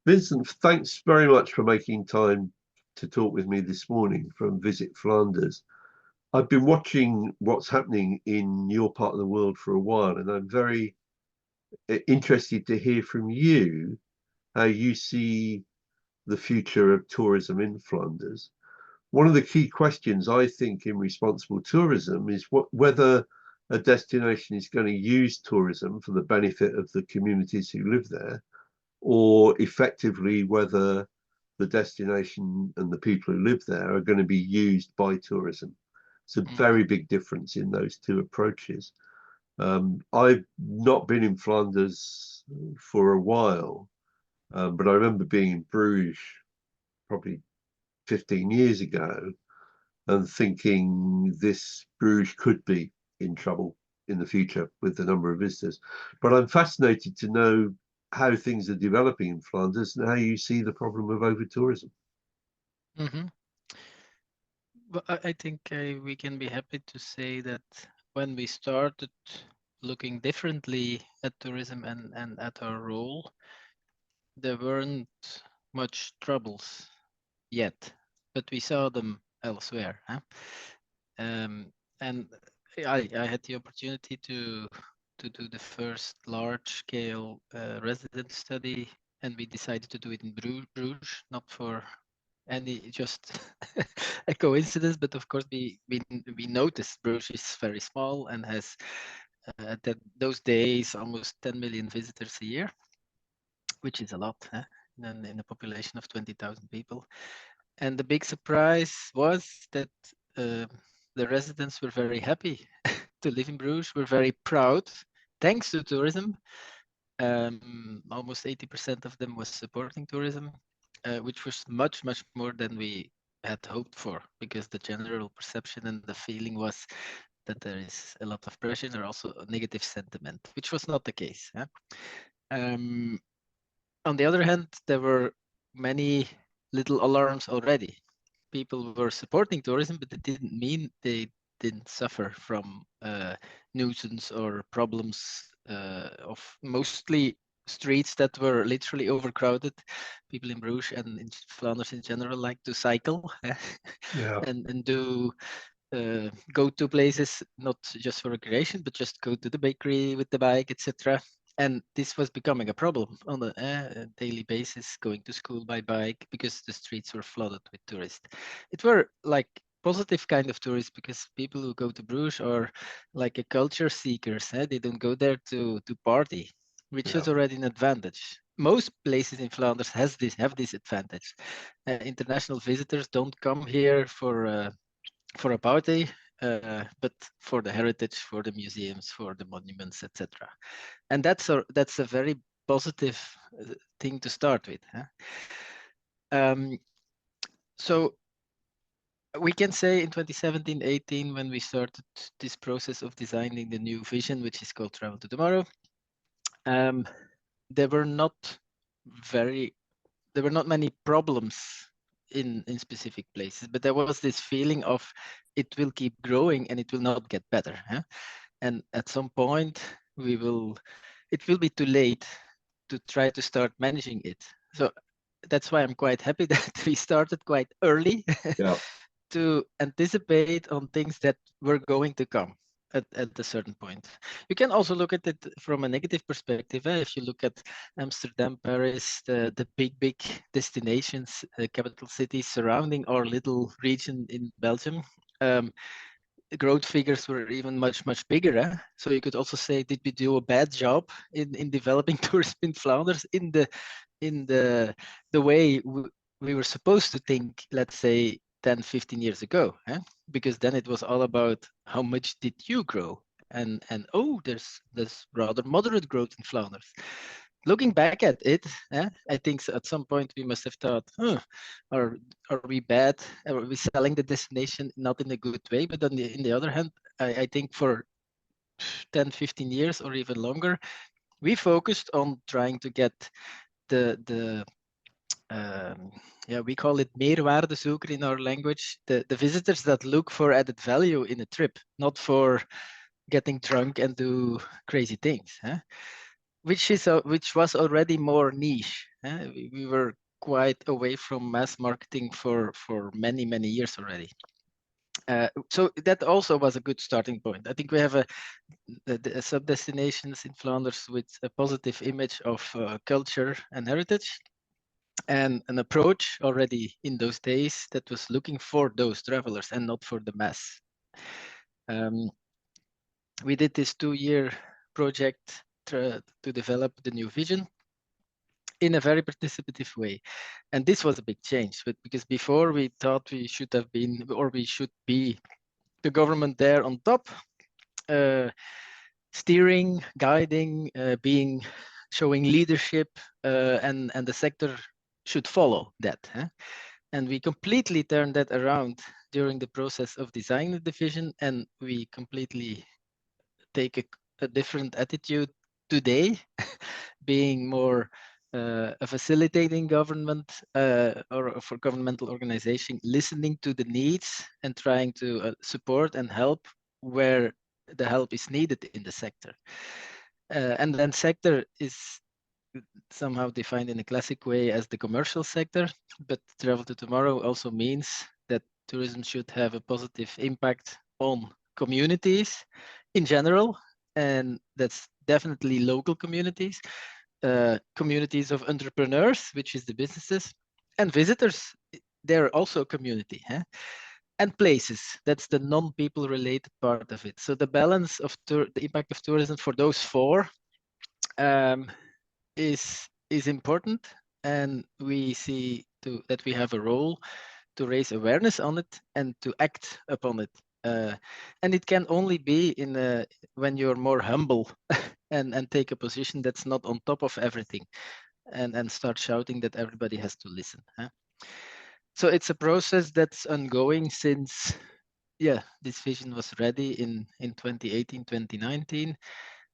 Vincent, thanks very much for making time to talk with me this morning from Visit Flanders. I've been watching what's happening in your part of the world for a while, and I'm very interested to hear from you how you see the future of tourism in Flanders. One of the key questions, I think, in responsible tourism is whether a destination is going to use tourism for the benefit of the communities who live there, or effectively whether the destination and the people who live there are going to be used by tourism. It's a very big difference in those two approaches. I've not been in Flanders for a while, but I remember being in Bruges probably 15 years ago and thinking this Bruges could be in trouble in the future with the number of visitors. But I'm fascinated to know how things are developing in Flanders and how you see the problem of over-tourism. Mm-hmm. Well, I think we can be happy to say that when we started looking differently at tourism and at our role, there weren't much troubles yet, but we saw them elsewhere. Huh? And I had the opportunity to do the first large-scale resident study, and we decided to do it in Bruges, not for any just a coincidence, but of course we noticed Bruges is very small and has those days almost 10 million visitors a year, which is a lot, huh? In a population of 20,000 people. And the big surprise was that uh, the residents were very happy to live in Bruges. We're very proud, thanks to tourism. Almost 80% of them was supporting tourism, which was much, much more than we had hoped for, because the general perception and the feeling was that there is a lot of pressure and also a negative sentiment, which was not the case. Huh? Um, on the other hand, there were many little alarms already. People were supporting tourism, but it didn't mean they didn't suffer from nuisance or problems of mostly streets that were literally overcrowded. People in Bruges and in Flanders in general like to cycle Yeah. and do go to places not just for recreation, but just go to the bakery with the bike, etc. And this was becoming a problem on a daily basis, going to school by bike because the streets were flooded with tourists. It were like positive kind of tourists because people who go to Bruges are like a culture seekers. They don't go there to party, which Yeah. is already an advantage. Most places in Flanders have this advantage. International visitors don't come here for a party, but for the heritage, for the museums, for the monuments, etc. And that's a very positive thing to start with. Huh? Um, so we can say in 2017-18, when we started this process of designing the new vision, which is called Travel to Tomorrow, um, there were not very there were not many problems in specific places, but there was this feeling of it will keep growing and it will not get better. Huh? And at some point it will be too late to try to start managing it. So that's why I'm quite happy that we started quite early Yeah. to anticipate on things that were going to come at a certain point. You can also look at it from a negative perspective. If you look at Amsterdam, Paris, the big destinations, capital cities surrounding our little region in Belgium, growth figures were even much bigger. So you could also say, did we do a bad job in developing tourism in Flanders in the way we were supposed to think, let's say 10, 15 years ago? Because then it was all about how much did you grow? And oh, there's rather moderate growth in Flanders. Looking back at it, I think at some point we must have thought, are are we bad? Are we selling the destination not in a good way? But on in the other hand, I think for 10, 15 years or even longer, we focused on trying to get the we call it meerwaardezoeker in our language, the visitors that look for added value in a trip, not for getting drunk and do crazy things. which was already more niche. We were quite away from mass marketing for many years already. So that also was a good starting point. I think we have a sub-destinations in Flanders with a positive image of culture and heritage, and an approach already in those days that was looking for those travelers and not for the mass. We did this 2-year project to develop the new vision in a very participative way. And this was a big change, but because before we thought we should have been, or we should be, the government there on top, steering, guiding, showing leadership, and the sector should follow that. And we completely turned that around during the process of designing the vision, and we completely take a different attitude today, being more a facilitating government or for governmental organization, listening to the needs and trying to support and help where the help is needed in the sector. And then sector is somehow defined in a classic way as the commercial sector, but Travel to Tomorrow also means that tourism should have a positive impact on communities in general, and that's definitely local communities, communities of entrepreneurs, which is the businesses, and visitors. They're also a community, and places. That's the non-people related part of it. So the balance of the impact of tourism for those four is important, and we see that we have a role to raise awareness on it and to act upon it. And it can only be in when you're more humble and take a position that's not on top of everything and start shouting that everybody has to listen. So it's a process that's ongoing since, this vision was ready in 2018, 2019.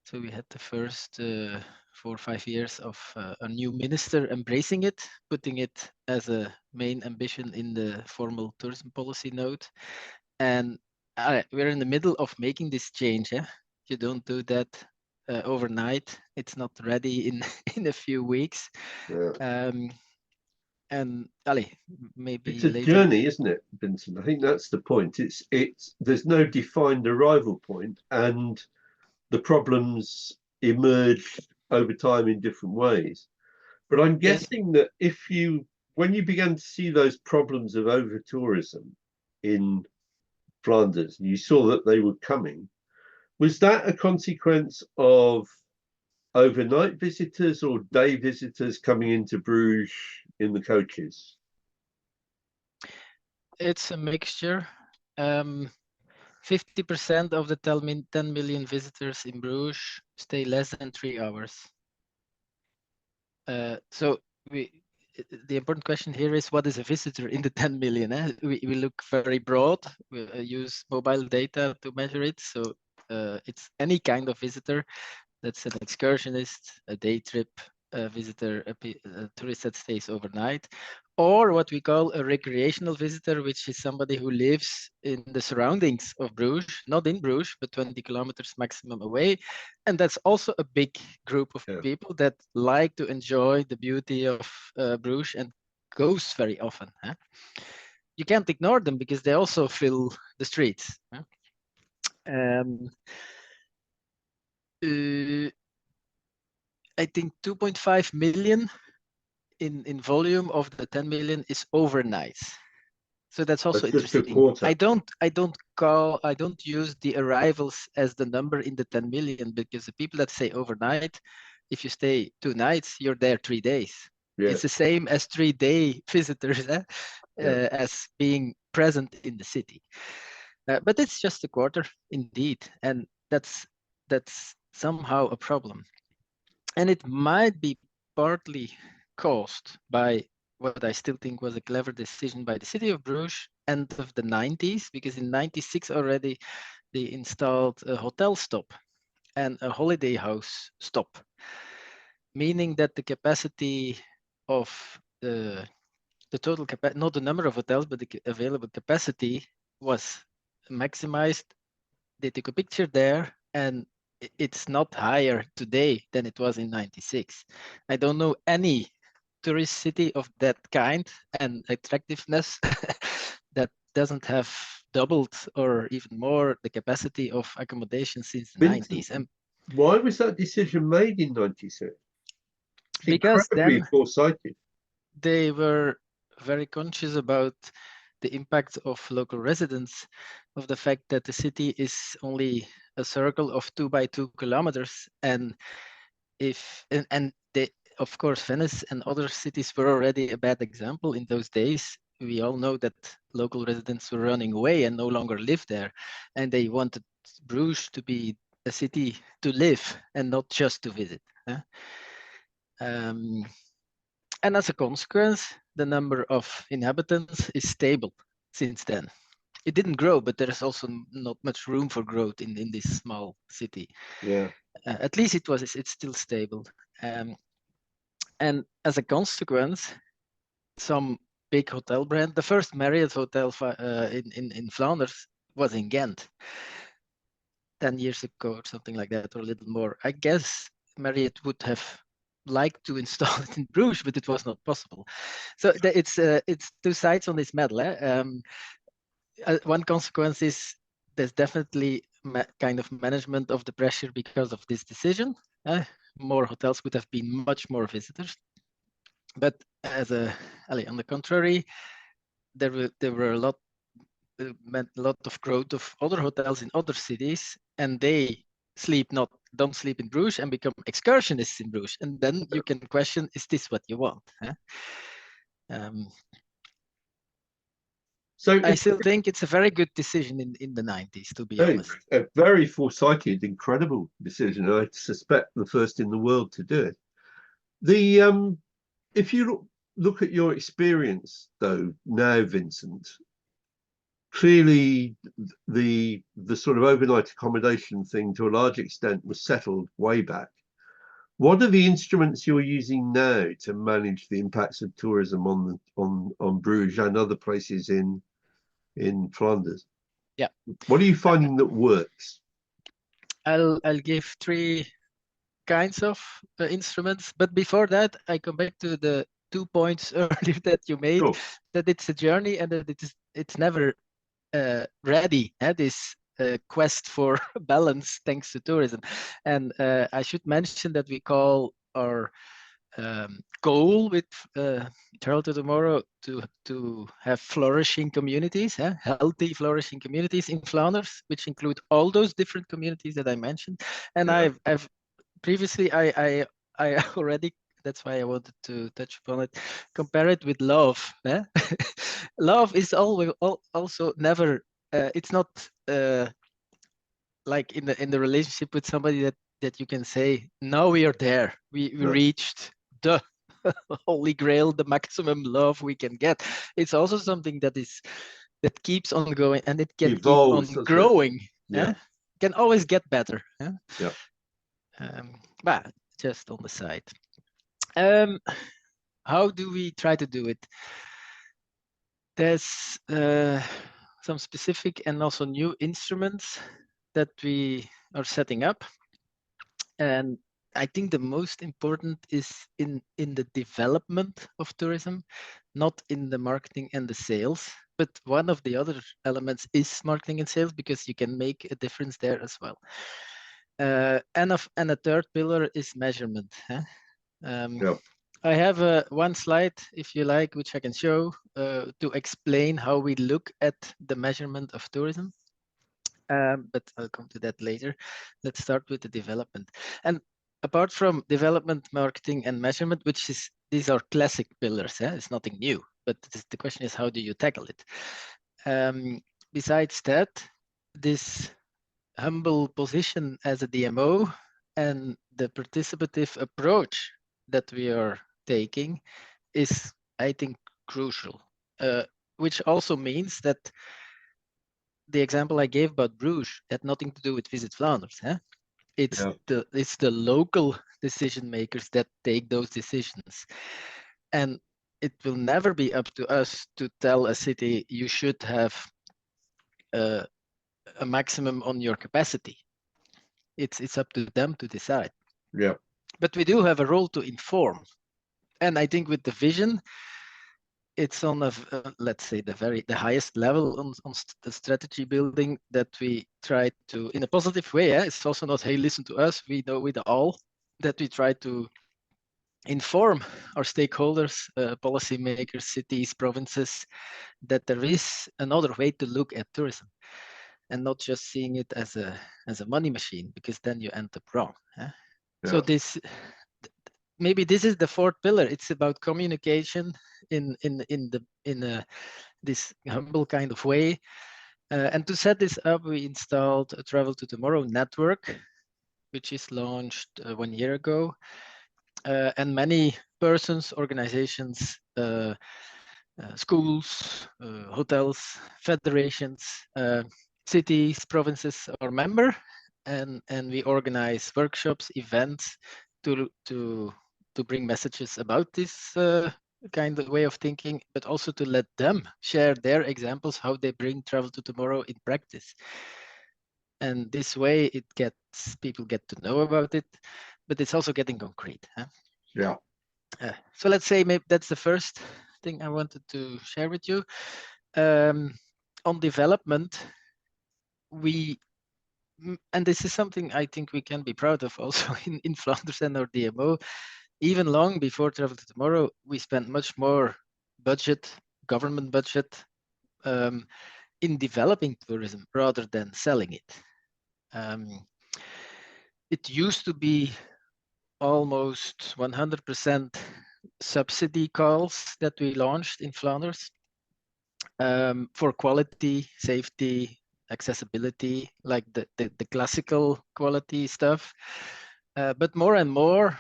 So we had the first 4 or 5 years of a new minister embracing it, putting it as a main ambition in the formal tourism policy note. And we're in the middle of making this change. You don't do that overnight. It's not ready in in a few weeks. Yeah. And maybe It's a later. journey, isn't it, Vincent? I think that's the point. It's there's no defined arrival point, and the problems emerge over time in different ways. But I'm Yeah, guessing that when you began to see those problems of over tourism in Flanders, and you saw that they were coming, was that a consequence of overnight visitors or day visitors coming into Bruges in the coaches? it's a mixture. 50% of the 10 million visitors in Bruges stay less than 3 hours. So the important question here is, what is a visitor in the 10 million? We look very broad. We use mobile data to measure it. So it's any kind of visitor. That's an excursionist, a day trip visitor, a tourist that stays overnight, or what we call a recreational visitor, which is somebody who lives in the surroundings of Bruges, not in Bruges, but 20 kilometers maximum away. And that's also a big group of people that like to enjoy the beauty of Bruges and goes very often. You can't ignore them because they also fill the streets. I think 2.5 million in volume of the 10 million is overnights. So that's also Just a interesting. quarter. I don't use the arrivals as the number in the 10 million, because the people that stay overnight, if you stay 2 nights, you're there 3 days. Yeah. It's the same as 3-day visitors as being present in the city. But it's just a quarter indeed, and that's somehow a problem. And it might be partly caused by what I still think was a clever decision by the city of Bruges, end of the 90s, because in 96 already they installed a hotel stop and a holiday house stop, meaning that the capacity of the total capacity, not the number of hotels, but the available capacity was maximized. They took a picture there, and it's not higher today than it was in 96. I don't know any tourist city of that kind and attractiveness that doesn't have doubled or even more the capacity of accommodation since the Vincent, 90s. And why was that decision made in 96? It's because incredibly then foresighted. they were very conscious about the impact of local residents, of the fact that the city is only a circle of 2 by 2 kilometers, and they, of course, Venice and other cities were already a bad example in those days. We all know that local residents were running away and no longer lived there, and they wanted Bruges to be a city to live and not just to visit. Um, and as a consequence, the number of inhabitants is stable since then. It didn't grow, but there's also not much room for growth in this small city. Yeah. At least it's still stable. And as a consequence, some big hotel brand, the first Marriott hotel in Flanders was in Ghent 10 years ago or something like that, or a little more. I guess Marriott would have liked to install it in Bruges, but it was not possible. So it's two sides on this medal. One consequence is there's definitely kind of management of the pressure because of this decision. More hotels would have been much more visitors. But on the contrary, there were a lot of growth of other hotels in other cities, and they don't sleep in Bruges and become excursionists in Bruges. And then you can question, is this what you want? So I still think it's a very good decision in the 90s, to be honest. a very foresighted, incredible decision. I suspect the first in the world to do it. If you look at your experience though now, Vincent, clearly the sort of overnight accommodation thing to a large extent was settled way back. What are the instruments you're using now to manage the impacts of tourism on Bruges and other places in Flanders? Yeah. What are you finding that works? I'll give three kinds of instruments, but before that, I come back to the 2 points earlier that you made, Sure. that it's a journey and that it's never ready. This quest for balance thanks to tourism. And I should mention that we call our goal with Travel to Tomorrow to have flourishing communities, healthy flourishing communities in Flanders, which include all those different communities that I mentioned. And Yeah. I've previously I already, that's why I wanted to touch upon it, compare it with love. Love is always also never it's not like in the relationship with somebody that you can say, now we are there, we No. reached the holy grail, the maximum love we can get. It's also something that keeps on going, and it can Evolves, keep on growing. Yeah. Can always get better. Yeah. But just on the side, how do we try to do it? There's some specific and also new instruments that we are setting up, and I think the most important is in the development of tourism, not in the marketing and the sales. But one of the other elements is marketing and sales, because you can make a difference there as well. And a third pillar is measurement. Yeah. I have one slide, if you like, which I can show to explain how we look at the measurement of tourism. But I'll come to that later. Let's start with the development. And apart from development, marketing, and measurement, these are classic pillars. It's nothing new. But the question is, how do you tackle it? Besides that, this humble position as a DMO and the participative approach that we are taking is, I think, crucial. Which also means that the example I gave about Bruges had nothing to do with Visit Flanders. It's the local decision makers that take those decisions. And it will never be up to us to tell a city you should have a maximum on your capacity. It's up to them to decide. Yeah. But we do have a role to inform. And I think with the vision, it's on let's say the highest level on the strategy building that we try to, in a positive way. It's also not, hey, listen to us. We know it all. That we try to inform our stakeholders, policymakers, cities, provinces, that there is another way to look at tourism, and not just seeing it as a money machine, because then you end up wrong. Yeah? So this, maybe this is the fourth pillar. It's about communication in this humble kind of way. And to set this up, we installed a Travel to Tomorrow network, which is launched 1 year ago. And many persons, organizations, schools, hotels, federations, cities, provinces are member, and we organize workshops, events to bring messages about this kind of way of thinking, but also to let them share their examples, how they bring Travel to Tomorrow in practice. And this way it gets, people get to know about it, but it's also getting concrete. Huh? Yeah. So let's say maybe that's the first thing I wanted to share with you. On development, and this is something I think we can be proud of also in Flanders and our DMO, even long before Travel to Tomorrow, we spent much more budget, government budget, in developing tourism rather than selling it. It used to be almost 100% subsidy calls that we launched in Flanders for quality, safety, accessibility, like the classical quality stuff, but more and more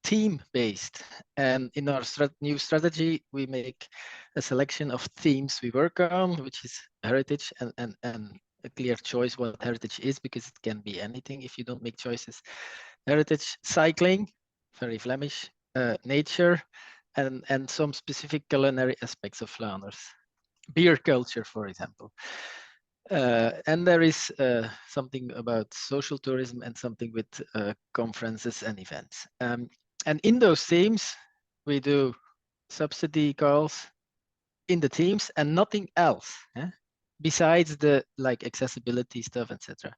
team-based. And in our new strategy, we make a selection of themes we work on, which is heritage, and a clear choice what heritage is, because it can be anything if you don't make choices. Heritage, cycling, very Flemish, nature, and some specific culinary aspects of Flanders. Beer culture, for example. And there is something about social tourism and something with conferences and events. And in those themes, we do subsidy calls in the teams and nothing else, besides the like accessibility stuff, etc.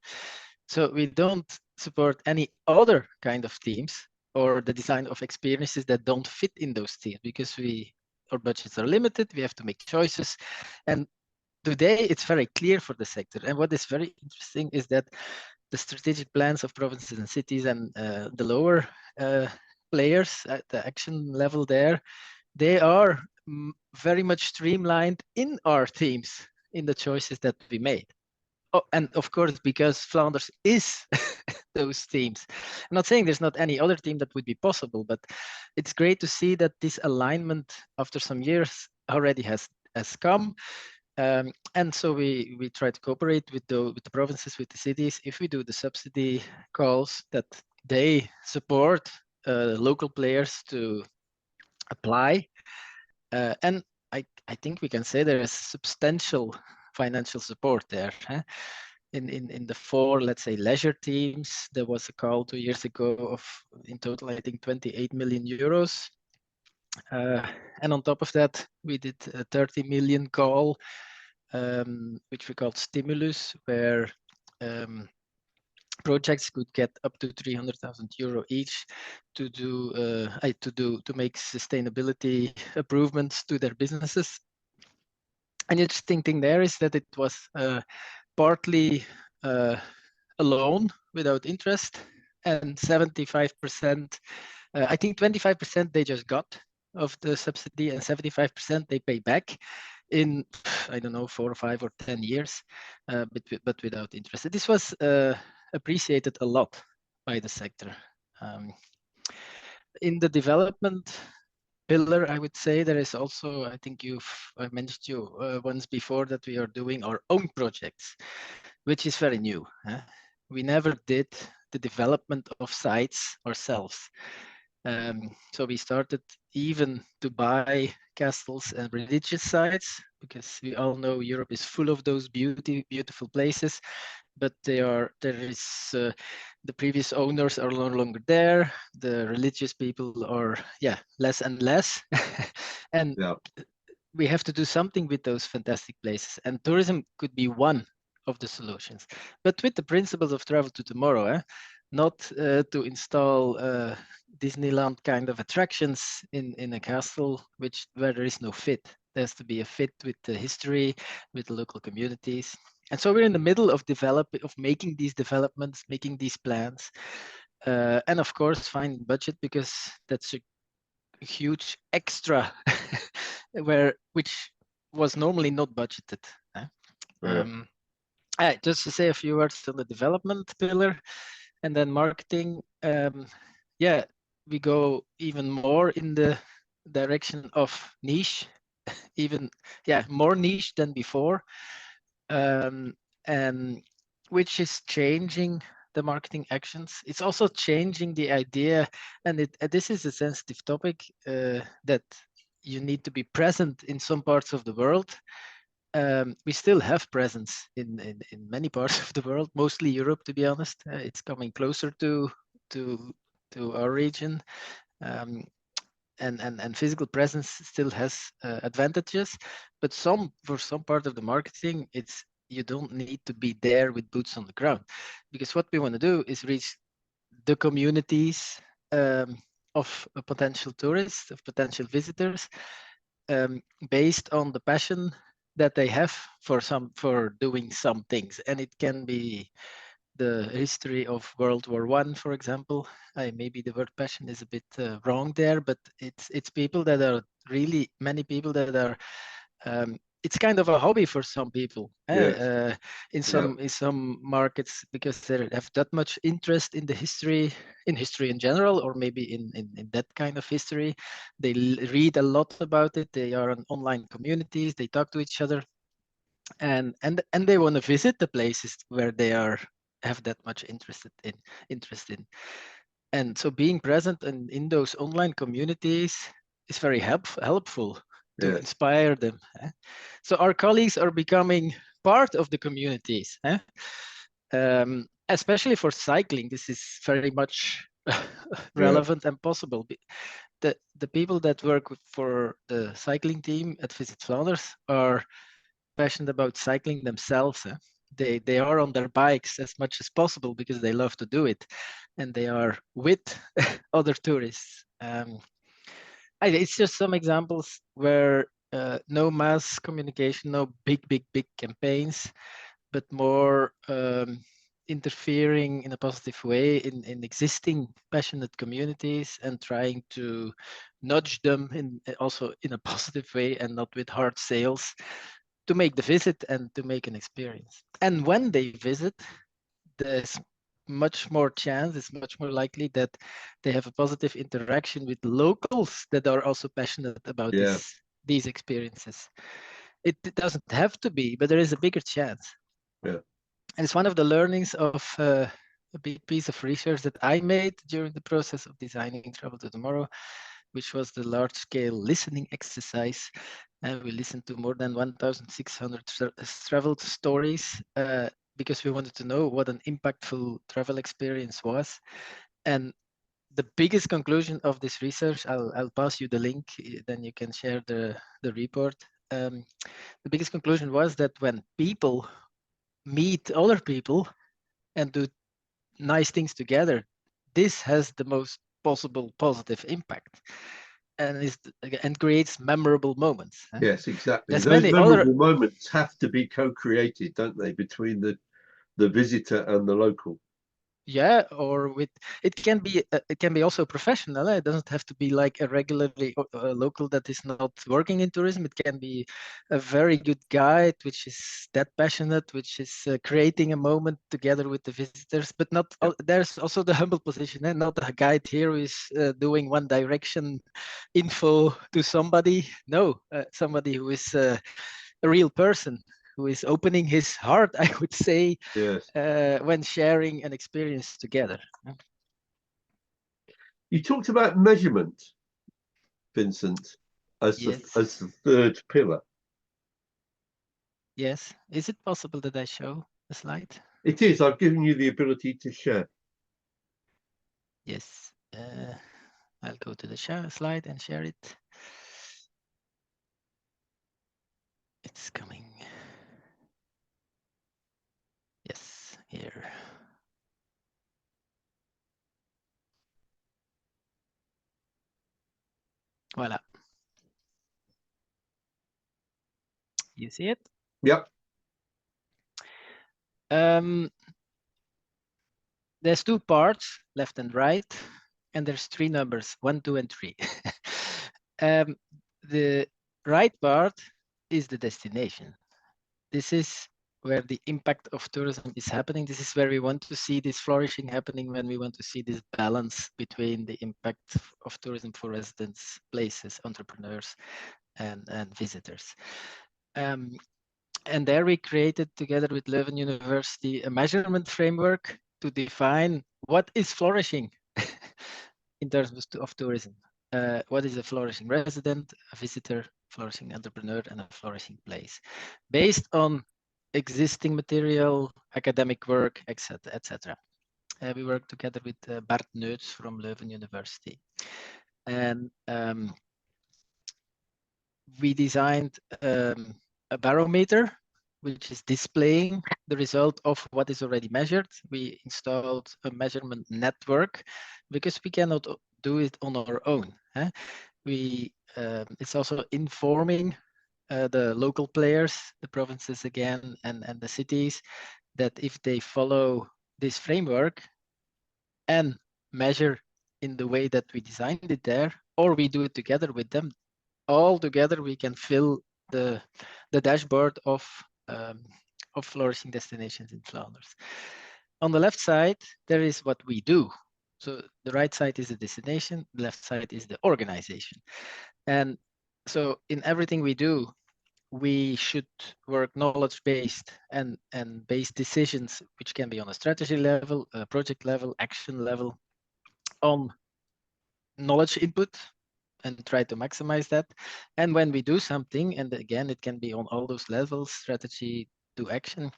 So we don't support any other kind of teams or the design of experiences that don't fit in those teams, because our budgets are limited. We have to make choices, and today it's very clear for the sector. And what is very interesting is that the strategic plans of provinces and cities and the lower players at the action level there, they are very much streamlined in our teams, in the choices that we made. Oh, and of course, because Flanders is those teams. I'm not saying there's not any other team that would be possible, but it's great to see that this alignment after some years already has come. And so we try to cooperate with the provinces, with the cities. If we do the subsidy calls, that they support local players to apply. And I think we can say there is substantial financial support there. In the 4, let's say, leisure teams, there was a call 2 years ago of, in total, I think 28 million euros. And on top of that, we did a 30 million call, which we called Stimulus, where projects could get up to 300,000 euro each to make sustainability improvements to their businesses. And the interesting thing there is that it was partly a loan without interest, and 75%, I think 25% they just got of the subsidy, and 75% they pay back in, I don't know, 4 or 5 or 10 years, but without interest. This was appreciated a lot by the sector. In the development pillar, I would say there is also, I think I mentioned you once before, that we are doing our own projects, which is very new. We never did the development of sites ourselves. So we started even to buy castles and religious sites, because we all know Europe is full of those beautiful places. but there is the previous owners are no longer there. The religious people are less and less, and Yeah. we have to do something with those fantastic places. And tourism could be one of the solutions, but with the principles of travel to tomorrow, not to install Disneyland kind of attractions in a castle where there is no fit. There has to be a fit with the history, with the local communities. And so we're in the middle of making these developments, making these plans, and of course finding budget, because that's a huge extra which was normally not budgeted. Yeah. Just to say a few words on the development pillar, and then marketing. We go even more in the direction of niche, even more niche than before, and which is changing the marketing actions. It's also changing the idea, and this is a sensitive topic, that you need to be present in some parts of the world. We still have presence in many parts of the world, mostly Europe, to be honest. It's coming closer to our region, and physical presence still has advantages. But for some part of the marketing, you don't need to be there with boots on the ground, because what we want to do is reach the communities of potential tourists, of potential visitors, based on the passion that they have for doing some things. And it can be the history of World War I, for example. Maybe the word passion is a bit wrong there, but it's people that are really, many people that are, it's kind of a hobby for some people, Yes. in some markets, because they have that much interest in the history, in general, or maybe in that kind of history. They read a lot about it. They are on online communities. They talk to each other, and they want to visit the places where they have that much interest in. And so being present in those online communities is very helpful to inspire them. So our colleagues are becoming part of the communities, especially for cycling. This is very much relevant and possible. The people that work for the cycling team at Visit Flanders are passionate about cycling themselves. They are on their bikes as much as possible because they love to do it, and they are with other tourists. It's just some examples where no mass communication, no big campaigns, but more interfering in a positive way in existing passionate communities, and trying to nudge them also in a positive way, and not with hard sales, to make the visit and to make an experience. And when they visit, there's much more chance, it's much more likely that they have a positive interaction with locals that are also passionate about these experiences. It doesn't have to be, but there is a bigger chance. Yeah. And it's one of the learnings of a big piece of research that I made during the process of designing Travel to Tomorrow, which was the large-scale listening exercise. We listened to more than 1,600 travel stories, because we wanted to know what an impactful travel experience was. And the biggest conclusion of this research, I'll pass you the link, then you can share the report. The biggest conclusion was that when people meet other people and do nice things together, this has the most possible positive impact, and creates memorable moments. Yes, exactly. There's Those many other, memorable moments have to be co-created, don't they, between the visitor and the local? or with, it can be also professional. It doesn't have to be like a regularly local that is not working in tourism. It can be a very good guide which is that passionate, which is creating a moment together with the visitors. But not there's also the humble position, not a guide here who is doing one direction info to somebody. No, somebody who is a real person, who is opening his heart, I would say, when sharing an experience together. You talked about measurement, Vincent, as the third pillar. Yes. Is it possible that I show a slide? It is. I've given you the ability to share. Yes. I'll go to the slide and share it. It's coming. Yes, here. Voila. You see it? Yep. There's two parts, left and right, and there's three numbers, 1, 2, and 3. The right part is the destination. This is where the impact of tourism is happening. This is where we want to see this flourishing happening, when we want to see this balance between the impact of tourism for residents, places, entrepreneurs, and visitors. And there we created, together with Leuven University, a measurement framework to define what is flourishing in terms of tourism. What is a flourishing resident, a visitor, flourishing entrepreneur, and a flourishing place, based on existing material, academic work, etc., etc. We work together with Bart Neuts from Leuven University, and we designed a barometer which is displaying the result of what is already measured. We installed a measurement network because we cannot do it on our own. It's also informing the local players, the provinces again, and the cities, that if they follow this framework and measure in the way that we designed it there, or we do it together with them, all together we can fill the dashboard of flourishing destinations in Flanders. On the left side, there is what we do. So the right side is the destination, the left side is the organization. And so in everything we do, we should work knowledge-based and base decisions, which can be on a strategy level, a project level, action level, on knowledge input, and try to maximize that. And when we do something, and again, it can be on all those levels, strategy to action,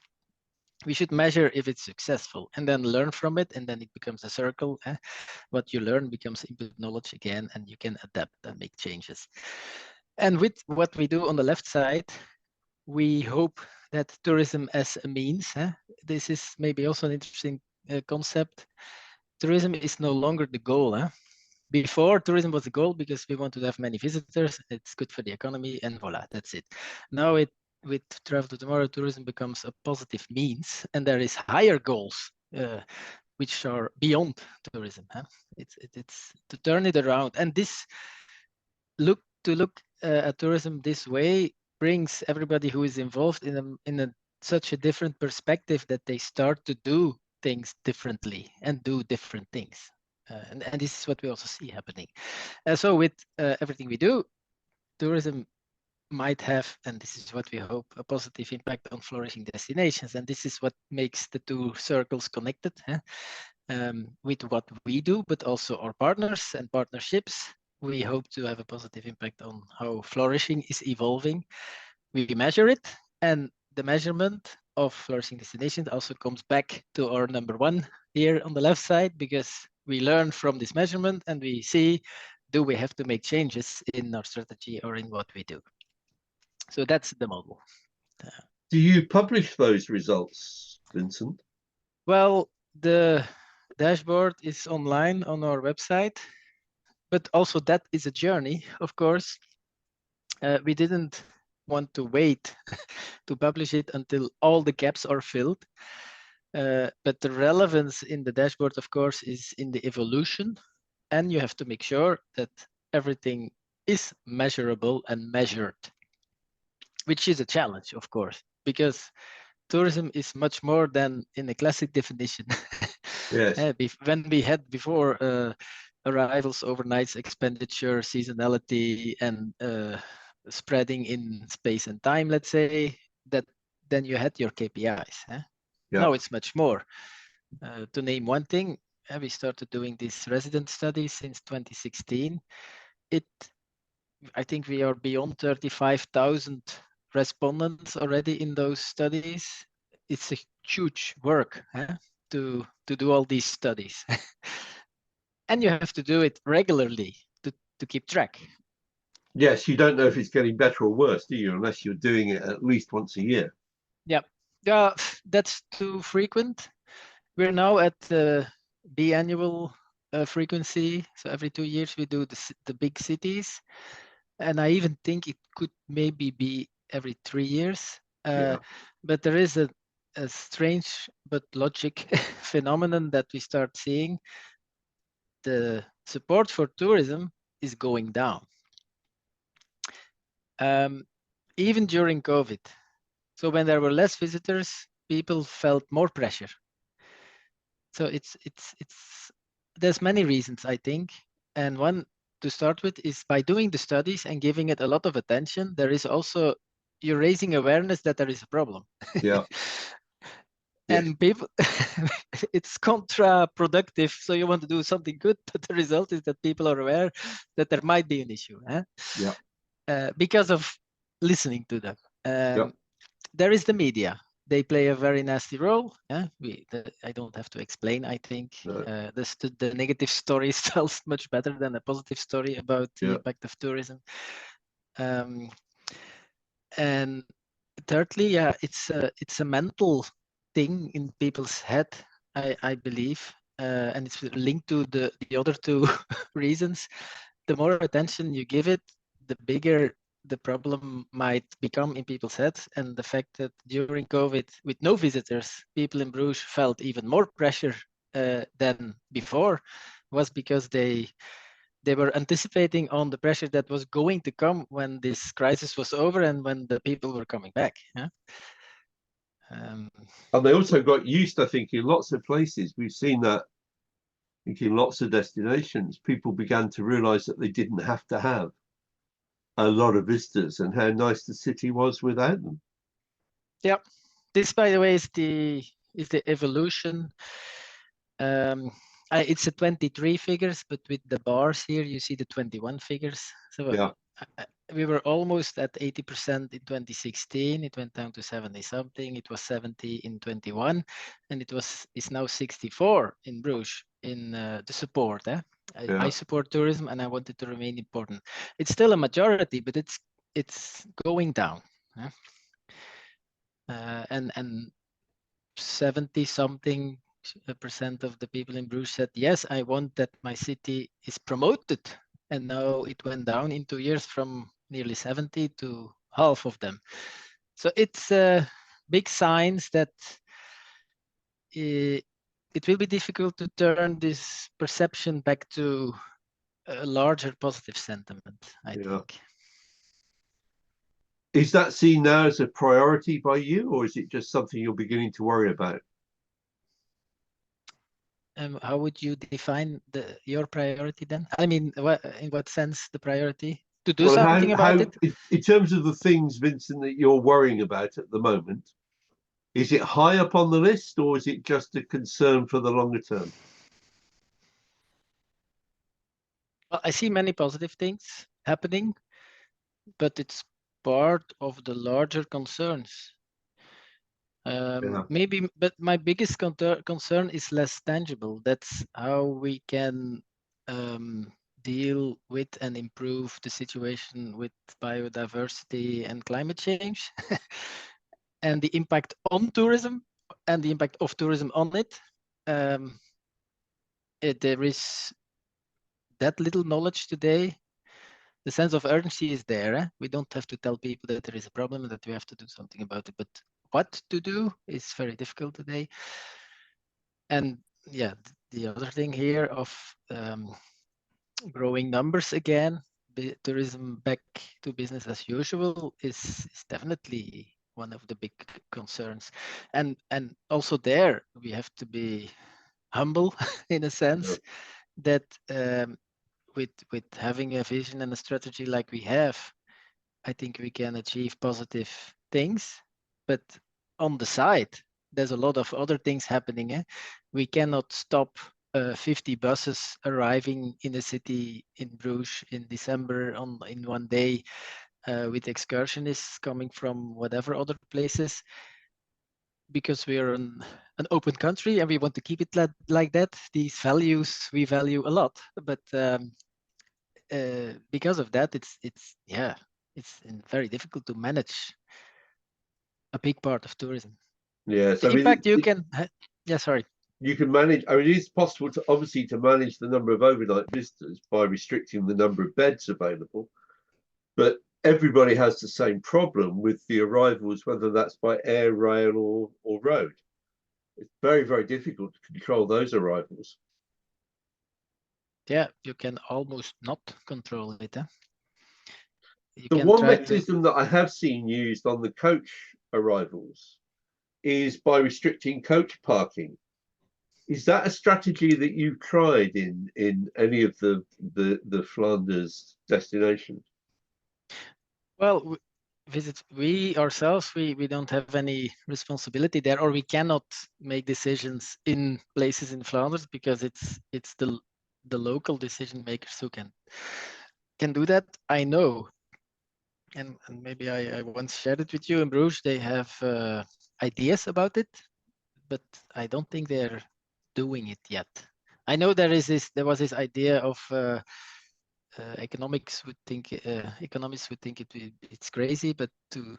we should measure if it's successful and then learn from it, and then it becomes a circle. What you learn becomes input knowledge again, and you can adapt and make changes. And with what we do on the left side, we hope that tourism as a means, this is maybe also an interesting concept. Tourism is no longer the goal. Before, tourism was the goal because we want to have many visitors, it's good for the economy, and voila, that's it. Now with Travel to Tomorrow, tourism becomes a positive means, and there is higher goals which are beyond tourism. It's to turn it around, and this look at tourism this way brings everybody who is involved in such a different perspective, that they start to do things differently and do different things. And this is what we also see happening. So with everything we do, tourism might have, and this is what we hope, a positive impact on flourishing destinations. And this is what makes the two circles connected, with what we do, but also our partners and partnerships. We hope to have a positive impact on how flourishing is evolving. We measure it, and the measurement of flourishing destinations also comes back to our number one here on the left side, because we learn from this measurement and we see, do we have to make changes in our strategy or in what we do? So that's the model. Do you publish those results, Vincent? Well, the dashboard is online on our website, but also that is a journey, of course. We didn't want to wait to publish it until all the gaps are filled. But the relevance in the dashboard, of course, is in the evolution, and you have to make sure that everything is measurable and measured, which is a challenge, of course, because tourism is much more than in a classic definition. Yes. When we had before arrivals, overnights, expenditure, seasonality, and spreading in space and time, let's say, that then you had your KPIs. Yeah. Now it's much more. To name one thing, we started doing this resident study since 2016. I think we are beyond 35,000 respondents already in those studies. it's a huge work to do all these studies. And you have to do it regularly to keep track. Yes, you don't know if it's getting better or worse, do you? Unless you're doing it at least once a year. Yeah, that's too frequent. We're now at the biannual frequency. So every 2 years we do the big cities. And I even think it could maybe be every 3 years. Yeah. But there is a strange but logic phenomenon that we start seeing. The support for tourism is going down. Even during COVID. So when there were less visitors, people felt more pressure. So there's many reasons, I think. And one to start with is by doing the studies and giving it a lot of attention, there is also, you're raising awareness that there is a problem. Yeah. Yes. And people, it's counterproductive. So you want to do something good, but the result is that people are aware that there might be an issue. Yeah. Because of listening to them. Yeah. There is the media. They play a very nasty role. I don't have to explain, I think. No. The negative story tells much better than a positive story about the Yeah. impact of tourism. And thirdly, yeah, it's a mental thing in people's head, I believe. And it's linked to the other two reasons. The more attention you give it, the bigger the problem might become in people's heads. And the fact that during COVID, with no visitors, people in Bruges felt even more pressure than before, was because they were anticipating on the pressure that was going to come when this crisis was over and when the people were coming back. And they also got used, I think, in lots of places. We've seen that, I think, in lots of destinations. People began to realize that they didn't have to have a lot of visitors and how nice the city was without them. Yeah, this, by the way, is the evolution. It's a 23 figures, but with the bars here, you see the 21 figures. So Yeah. we were almost at 80% in 2016. It went down to 70 something. It was 70 in 21, and it's now 64 in Bruges in the support. I support tourism, and I want it to remain important. It's still a majority, but it's going down. And 70 something percent of the people in Bruges said, yes, I want that my city is promoted. And now it went down in 2 years from nearly 70 to half of them. So it's big signs that it will be difficult to turn this perception back to a larger positive sentiment, I think. Is that seen now as a priority by you, or is it just something you're beginning to worry about? How would you define your priority then? I mean, in what sense the priority? To do something about it? In terms of the things, Vincent, that you're worrying about at the moment, is it high up on the list, or is it just a concern for the longer term? Well, I see many positive things happening, but it's part of the larger concerns. Maybe, but my biggest concern is less tangible. That's how we can deal with and improve the situation with biodiversity and climate change and the impact on tourism and the impact of tourism on it. There is that little knowledge today. The sense of urgency is there. We don't have to tell people that there is a problem and that we have to do something about it, but what to do is very difficult today. And yeah, the other thing here of growing numbers again, tourism back to business as usual is definitely one of the big concerns. And also there, we have to be humble in a sense that with having a vision and a strategy like we have, I think we can achieve positive things. But on the side, there's a lot of other things happening. We cannot stop 50 buses arriving in a city in Bruges in December in one day with excursionists coming from whatever other places. because we're an open country and we want to keep it like that. These values we value a lot, but because of that, it's very difficult to manage a big part of tourism. Yes, The I mean, impact you can, yeah, sorry. you can manage. I mean, it is possible to obviously to manage the number of overnight visitors by restricting the number of beds available, but everybody has the same problem with the arrivals, whether that's by air, rail, or road. It's very, very difficult to control those arrivals. Yeah, you can almost not control it. You The can one try to. mechanism that I have seen used on the coach arrivals is by restricting coach parking. Is that a strategy that you've tried in any of the Flanders destinations? Well, we ourselves, we don't have any responsibility there, or we cannot make decisions in places in Flanders because it's the local decision makers who can do that. I know, and maybe I once shared it with you in Bruges. They have ideas about it, but I don't think they're doing it yet. I know there was this idea of economists would think it's crazy, but to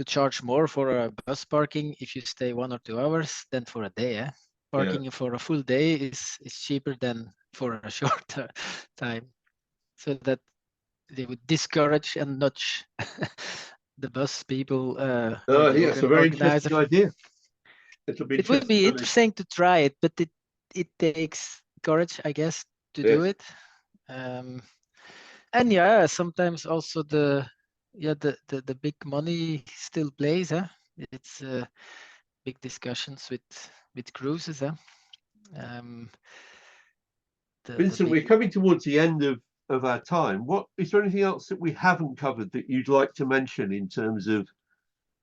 charge more for a bus parking if you stay 1 or 2 hours than for a day. Parking Yeah. for a full day is cheaper than for a short time, so that they would discourage and nudge the bus people No, or I the think that's a very organizer. interesting idea. It'll be It would interesting be to know. interesting to try it, but it takes courage, I guess, to do Yes. it. And yeah, sometimes also the big money still plays. It's big discussions with cruises. The Vincent, big. we're coming towards the end of our time. What is there anything else that we haven't covered that you'd like to mention in terms of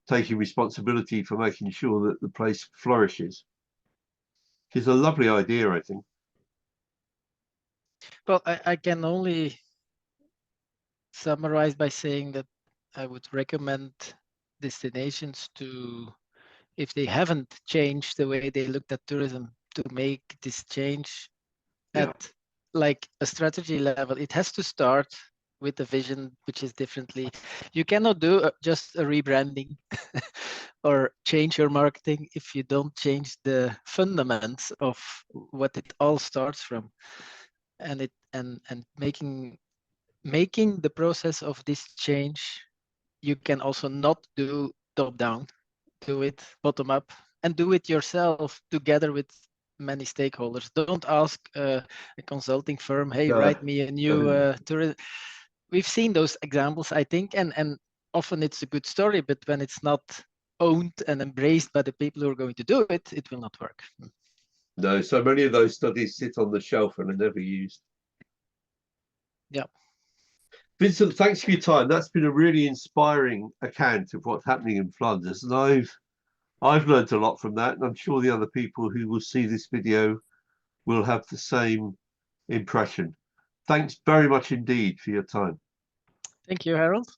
taking responsibility for making sure that the place flourishes? It's a lovely idea, I think. Well, I can only summarize by saying that I would recommend destinations to, if they haven't changed the way they looked at tourism, to make this change Yeah. at like a strategy level. It has to start with a vision which is differently. You cannot do just a rebranding or change your marketing if you don't change the fundamentals of what it all starts from, and making the process of this change. You can also not do top down, do it bottom up, and do it yourself together with many stakeholders. Don't ask a consulting firm, hey, No, write me a new no. tourism. We've seen those examples, I think, and often it's a good story, but when it's not owned and embraced by the people who are going to do it, it will not work. No, so many of those studies sit on the shelf and are never used. Yeah. Vincent, thanks for your time. That's been a really inspiring account of what's happening in Flanders, and I've learned a lot from that, and I'm sure the other people who will see this video will have the same impression. Thanks very much indeed for your time. Thank you, Harold.